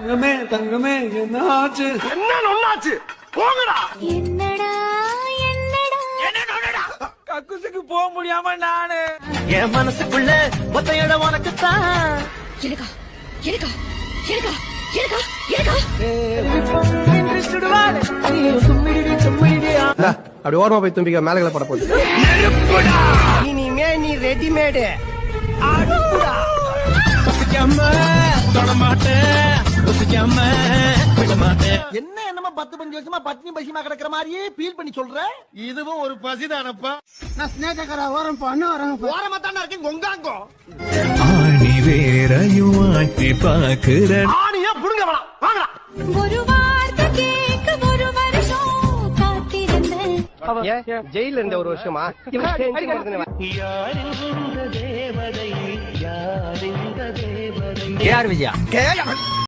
தங்கமே தங்கமே என்னாச்சு என்ன ஒண்ணாச்சு போங்கடா. என்னடா என்னடா கக்குசுக்கு போக முடியாம நானு என் மனசுக்குள்ள ஒத்த இடம் உனக்குத்தான். எனக்கா எனக்கா எனக்கா எனக்கா எனக்கா அப்படி ஓரமா போய் தும்பிக்க மேல பட போகுது. இனிமே நீ ரெடிமேடு. என்ன என்னமா 10-15 வருஷமா பத்தினி பசிமா கிடக்குற மாதிரியே ஃபீல் பண்ணி சொல்ற. இதுவும் ஒரு பசிதானப்பா. நான் ஸ்னேகரா ஓரம் பண்ண வரேன். ஓரமா தானே இருக்கேன் கொங்காங்கோ. ஆணி வேறையும் ஆட்டி பாக்குற ஆணியா புடுங்க வேணாம் வாங்கடா. ஒரு வார்த்தை கேட்க ஒரு வருஷம் காத்திருந்தேன். ஜெயில இருந்த ஒரு வருஷமா யார் விஜயா?